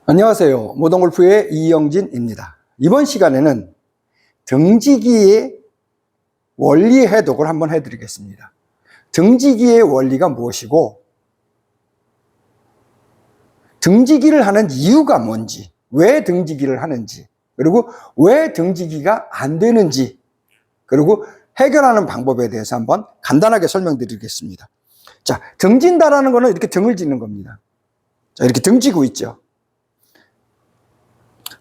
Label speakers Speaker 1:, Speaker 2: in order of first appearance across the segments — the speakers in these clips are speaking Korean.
Speaker 1: 안녕하세요. 모던골프의 이영진입니다. 이번 시간에는 등지기의 원리 해독을 한번 해드리겠습니다. 등지기의 원리가 무엇이고, 등지기를 하는 이유가 뭔지, 왜 등지기를 하는지, 그리고 왜 등지기가 안 되는지, 그리고 해결하는 방법에 대해서 한번 간단하게 설명드리겠습니다. 자, 등진다라는 거는 이렇게 등을 짓는 겁니다. 자, 이렇게 등지고 있죠.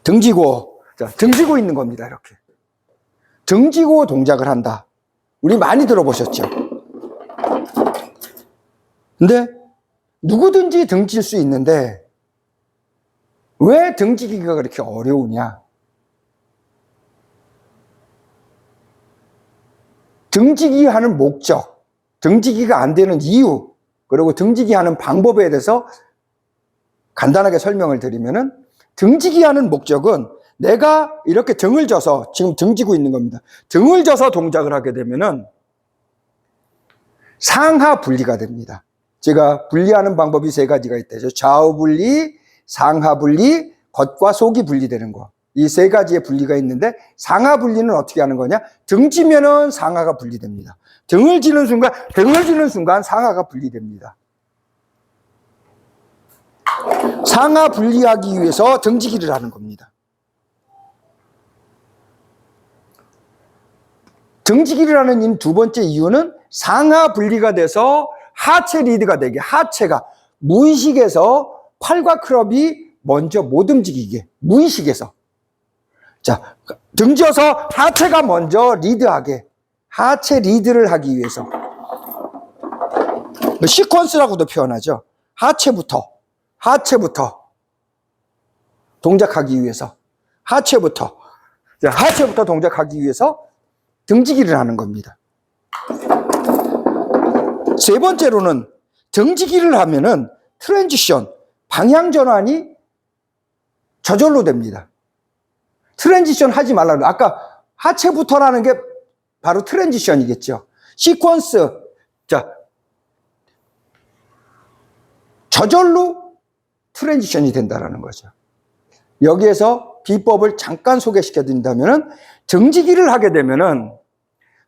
Speaker 1: 등지고, 자, 등지고 있는 겁니다. 이렇게. 등지고 동작을 한다. 우리 많이 들어보셨죠? 근데 누구든지 등질 수 있는데 왜 등지기가 그렇게 어려우냐? 등지기 하는 목적, 등지기가 안 되는 이유, 그리고 등지기 하는 방법에 대해서 간단하게 설명을 드리면은, 등지기 하는 목적은 내가 이렇게 등을 져서, 지금 등지고 있는 겁니다. 등을 져서 동작을 하게 되면은 상하 분리가 됩니다. 제가 분리하는 방법이 세 가지가 있대죠. 좌우 분리, 상하 분리, 겉과 속이 분리되는 거. 이 세 가지의 분리가 있는데, 상하 분리는 어떻게 하는 거냐? 등지면은 상하가 분리됩니다. 등을 지는 순간 상하가 분리됩니다. 상하 분리하기 위해서 등지기를 하는 겁니다. 등지기를 하는 두 번째 이유는 상하 분리가 돼서 하체 리드가 되게, 하체가 무의식에서 팔과 클럽이 먼저 못 움직이게, 무의식에서. 자, 등져서 하체가 먼저 리드하게, 하체 리드를 하기 위해서. 시퀀스라고도 표현하죠. 하체부터 동작하기 위해서, 하체부터 동작하기 위해서 등지기를 하는 겁니다. 세 번째로는 등지기를 하면은 트랜지션, 방향 전환이 저절로 됩니다. 트랜지션 하지 말라고. 아까 하체부터라는 게 바로 트랜지션이겠죠. 시퀀스, 자, 저절로 트랜지션이 된다는 거죠. 여기에서 비법을 잠깐 소개시켜 드린다면, 등지기를 하게 되면은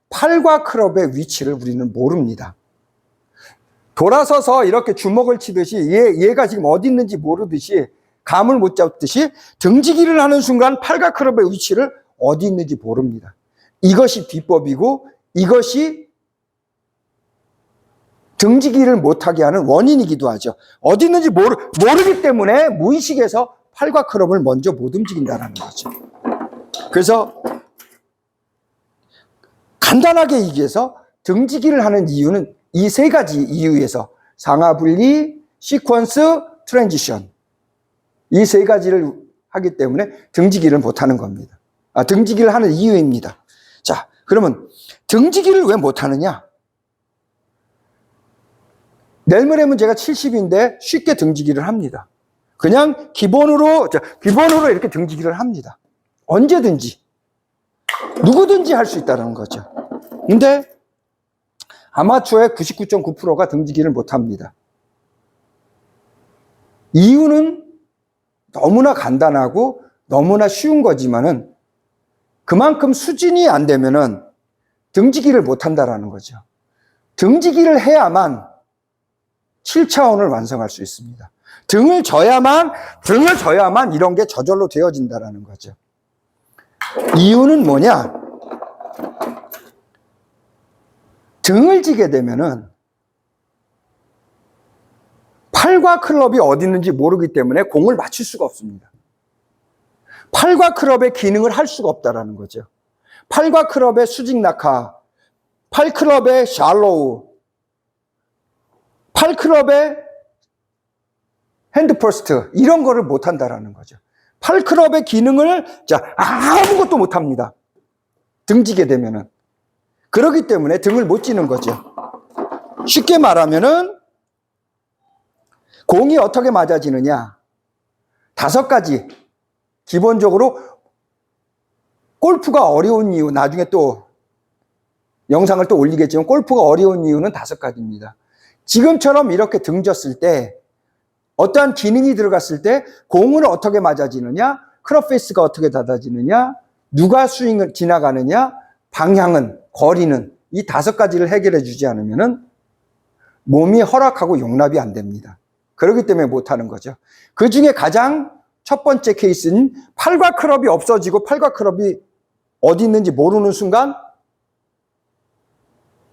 Speaker 1: 팔과 클럽의 위치를 우리는 모릅니다. 돌아서서 이렇게 주먹을 치듯이 얘가 지금 어디 있는지 모르듯이, 감을 못 잡듯이 등지기를 하는 순간 팔과 클럽의 위치를 어디 있는지 모릅니다. 이것이 비법이고, 이것이 등지기를 못하게 하는 원인이기도 하죠. 어디 있는지 모르기 때문에 무의식에서 팔과 클럽을 먼저 못 움직인다는 거죠. 그래서 간단하게 얘기해서 등지기를 하는 이유는 이 세 가지 이유에서, 상하 분리, 시퀀스, 트랜지션, 이 세 가지를 하기 때문에 등지기를 못하는 겁니다. 등지기를 하는 이유입니다. 자, 그러면 등지기를 왜 못하느냐? 넬무렘은 제가 70인데 쉽게 등지기를 합니다. 그냥 기본으로 이렇게 등지기를 합니다. 언제든지 누구든지 할 수 있다는 거죠. 근데 아마추어의 99.9%가 등지기를 못합니다. 이유는 너무나 간단하고 너무나 쉬운 거지만은, 그만큼 수준이 안 되면은 등지기를 못한다라는 거죠. 등지기를 해야만 7차원을 완성할 수 있습니다. 등을 져야만 이런 게 저절로 되어진다라는 거죠. 이유는 뭐냐? 등을 지게 되면은 팔과 클럽이 어디 있는지 모르기 때문에 공을 맞출 수가 없습니다. 팔과 클럽의 기능을 할 수가 없다라는 거죠. 팔과 클럽의 수직 낙하, 팔 클럽의 샬로우, 팔 클럽의 핸드 퍼스트, 이런 거를 못 한다라는 거죠. 팔 클럽의 기능을 아무것도 못 합니다. 등지게 되면은. 그렇기 때문에 등을 못 지는 거죠. 쉽게 말하면은 공이 어떻게 맞아지느냐? 5가지. 기본적으로 골프가 어려운 이유, 나중에 또 영상을 또 올리겠지만, 골프가 어려운 이유는 5가지입니다. 지금처럼 이렇게 등졌을 때 어떠한 기능이 들어갔을 때 공은 어떻게 맞아지느냐, 클럽 페이스가 어떻게 닫아지느냐, 누가 스윙을 지나가느냐, 방향은, 거리는 이 5가지를 해결해 주지 않으면은 몸이 허락하고 용납이 안 됩니다. 그렇기 때문에 못하는 거죠. 그 중에 가장 첫 번째 케이스는 팔과 클럽이 없어지고 팔과 클럽이 어디 있는지 모르는 순간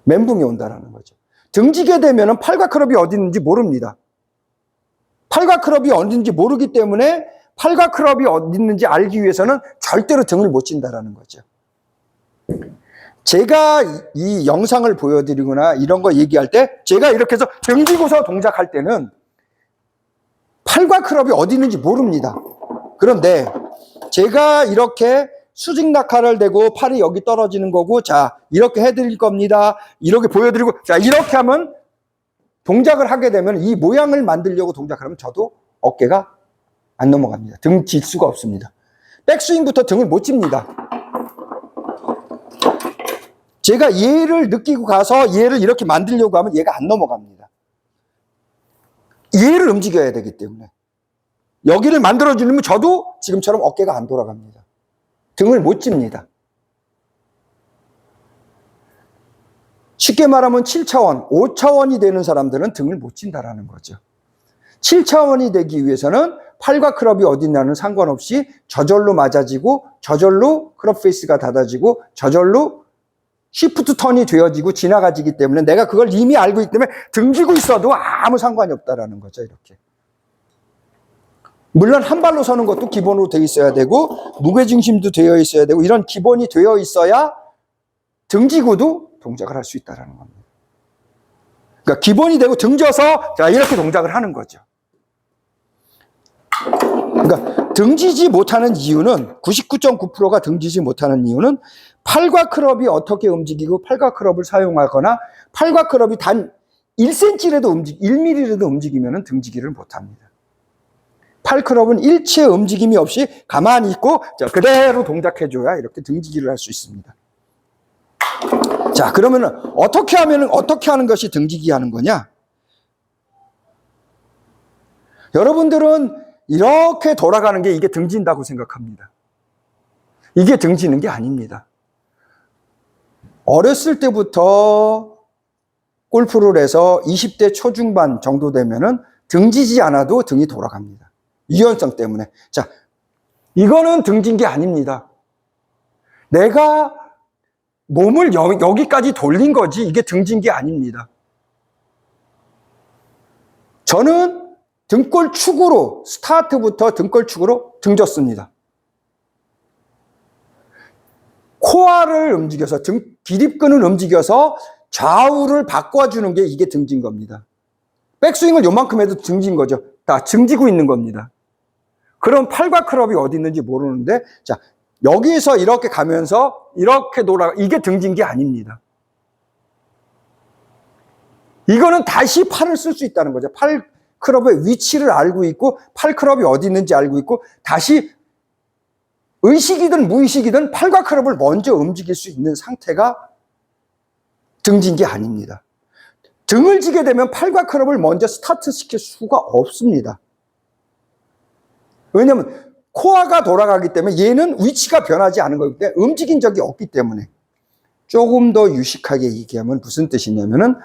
Speaker 1: 멘붕이 온다는 거죠. 등지게 되면 팔과 클럽이 어디 있는지 모릅니다. 팔과 클럽이 어디 있는지 모르기 때문에 팔과 클럽이 어디 있는지 알기 위해서는 절대로 등을 못 친다는 거죠. 제가 이 영상을 보여드리거나 이런 거 얘기할 때 제가 이렇게 해서 등지고서 동작할 때는 팔과 클럽이 어디 있는지 모릅니다. 그런데 제가 이렇게 수직 낙하를 대고 팔이 여기 떨어지는 거고, 자, 이렇게 해드릴 겁니다. 이렇게 보여드리고, 자, 이렇게 하면 동작을 하게 되면 이 모양을 만들려고 동작을 하면 저도 어깨가 안 넘어갑니다. 등 질 수가 없습니다. 백스윙부터 등을 못 칩니다. 제가 얘를 느끼고 가서 얘를 이렇게 만들려고 하면 얘가 안 넘어갑니다. 얘를 움직여야 되기 때문에. 여기를 만들어주려면 저도 지금처럼 어깨가 안 돌아갑니다. 등을 못 칩니다. 쉽게 말하면 7차원, 5차원이 되는 사람들은 등을 못 친다라는 거죠. 7차원이 되기 위해서는 팔과 클럽이 어디 있냐는 상관없이 저절로 맞아지고, 저절로 클럽 페이스가 닫아지고, 저절로 시프트 턴이 되어지고 지나가지기 때문에 내가 그걸 이미 알고 있기 때문에 등지고 있어도 아무 상관이 없다라는 거죠. 이렇게. 물론 한 발로 서는 것도 기본으로 되어 있어야 되고, 무게중심도 되어 있어야 되고, 이런 기본이 되어 있어야 등지고도 동작을 할 수 있다는 겁니다. 그러니까 기본이 되고 등져서 자, 이렇게 동작을 하는 거죠. 그러니까 등지지 못하는 이유는 99.9%가 등지지 못하는 이유는 팔과 클럽이 어떻게 움직이고 팔과 클럽을 사용하거나 팔과 클럽이 단 1cm라도 1mm라도 움직이면 등지기를 못합니다. 팔 클럽은 일체 움직임이 없이 가만히 있고 자, 그대로 동작해줘야 이렇게 등지기를 할 수 있습니다. 자, 그러면 어떻게 하는 것이 등지기 하는 거냐? 여러분들은 이렇게 돌아가는 게 이게 등진다고 생각합니다. 이게 등지는 게 아닙니다. 어렸을 때부터 골프를 해서 20대 초중반 정도 되면은 등지지 않아도 등이 돌아갑니다. 유연성 때문에. 자, 이거는 등진 게 아닙니다. 내가 몸을 여기까지 돌린 거지 이게 등진 게 아닙니다. 저는 등골 축으로 스타트부터 등골 축으로 등졌습니다. 코어를 움직여서 기립근을 움직여서 좌우를 바꿔주는 게 이게 등진 겁니다. 백스윙을 요만큼 해도 등진 거죠. 다 등지고 있는 겁니다. 그럼 팔과 클럽이 어디 있는지 모르는데 자, 여기서 이렇게 가면서 이렇게 이게 등진 게 아닙니다. 이거는 다시 팔을 쓸 수 있다는 거죠. 팔 클럽의 위치를 알고 있고 팔 클럽이 어디 있는지 알고 있고 다시 의식이든 무의식이든 팔과 클럽을 먼저 움직일 수 있는 상태가 등진 게 아닙니다. 등을 지게 되면 팔과 클럽을 먼저 스타트 시킬 수가 없습니다. 왜냐하면 코어가 돌아가기 때문에 얘는 위치가 변하지 않은 거기 때문에 움직인 적이 없기 때문에. 조금 더 유식하게 얘기하면 무슨 뜻이냐면은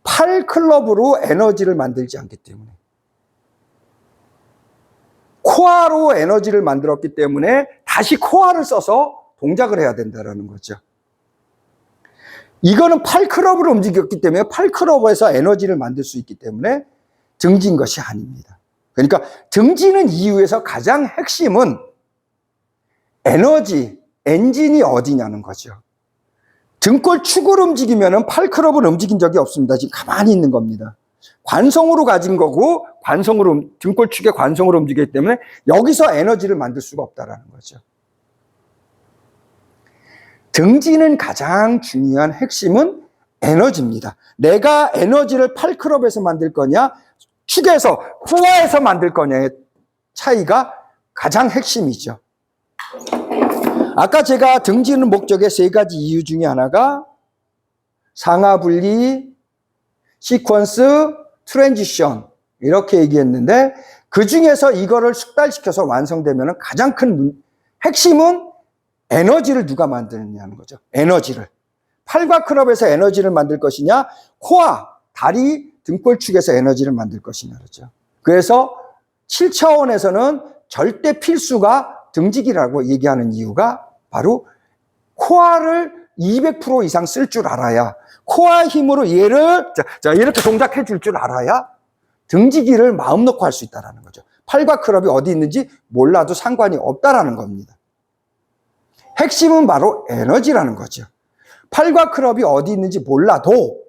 Speaker 1: 팔 클럽으로 에너지를 만들지 않기 때문에. 코어로 에너지를 만들었기 때문에 다시 코어를 써서 동작을 해야 된다는 거죠. 이거는 팔 클럽으로 움직였기 때문에 팔 클럽에서 에너지를 만들 수 있기 때문에 등진 것이 아닙니다. 그러니까 등지는 이유에서 가장 핵심은 에너지, 엔진이 어디냐는 거죠. 등골 축을 움직이면 팔 클럽을 움직인 적이 없습니다. 지금 가만히 있는 겁니다. 관성으로 가진 거고 등골 축의 관성으로 움직이기 때문에 여기서 에너지를 만들 수가 없다는 거죠. 등지는 가장 중요한 핵심은 에너지입니다. 내가 에너지를 팔 클럽에서 만들 거냐 축에서 코어에서 만들 거냐의 차이가 가장 핵심이죠. 아까 제가 등지는 목적의 3가지 이유 중에 하나가 상하 분리, 시퀀스, 트랜지션 이렇게 얘기했는데 그 중에서 이거를 숙달시켜서 완성되면 가장 큰 핵심은 에너지를 누가 만드느냐는 거죠. 에너지를. 팔과 클럽에서 에너지를 만들 것이냐, 코어, 다리, 등골 축에서 에너지를 만들 것이냐 그렇죠. 그래서 7차원에서는 절대 필수가 등지기라고 얘기하는 이유가 바로 코어를 200% 이상 쓸 줄 알아야, 코어 힘으로 얘를 이렇게 동작해 줄 줄 알아야 등지기를 마음 놓고 할 수 있다는 거죠. 팔과 클럽이 어디 있는지 몰라도 상관이 없다라는 겁니다. 핵심은 바로 에너지라는 거죠. 팔과 클럽이 어디 있는지 몰라도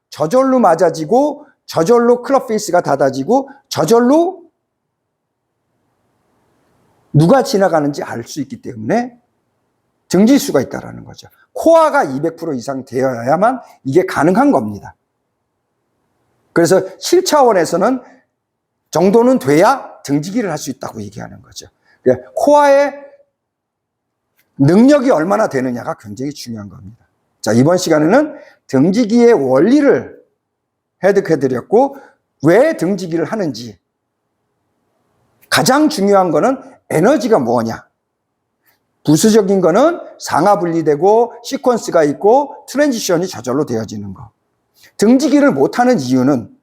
Speaker 1: 저절로 맞아지고 저절로 클럽 페이스가 닫아지고 저절로 누가 지나가는지 알 수 있기 때문에 등질 수가 있다는 거죠. 코어가 200% 이상 되어야만 이게 가능한 겁니다. 그래서 7차원에서는 정도는 돼야 등지기를 할 수 있다고 얘기하는 거죠. 코어의 능력이 얼마나 되느냐가 굉장히 중요한 겁니다. 자, 이번 시간에는 등지기의 원리를 해석해드렸고 왜 등지기를 하는지, 가장 중요한 거는 에너지가 뭐냐, 부수적인 거는 상하 분리되고 시퀀스가 있고 트랜지션이 저절로 되어지는 거. 등지기를 못하는 이유는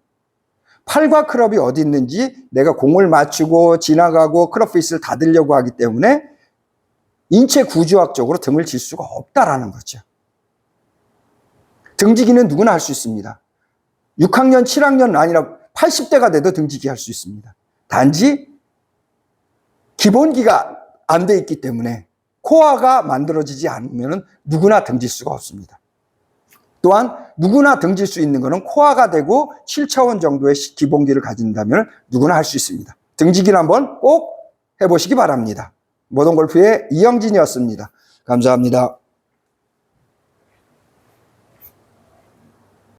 Speaker 1: 팔과 클럽이 어디 있는지 내가 공을 맞추고 지나가고 클럽 페이스를 닫으려고 하기 때문에 인체 구조학적으로 등을 질 수가 없다라는 거죠. 등지기는 누구나 할 수 있습니다. 6학년, 7학년 아니라 80대가 돼도 등지기 할 수 있습니다. 단지 기본기가 안 돼 있기 때문에 코어가 만들어지지 않으면 누구나 등질 수가 없습니다. 또한 누구나 등질 수 있는 것은 코어가 되고 7차원 정도의 기본기를 가진다면 누구나 할 수 있습니다. 등지기를 한번 꼭 해보시기 바랍니다. 모던골프의 이영진이었습니다. 감사합니다.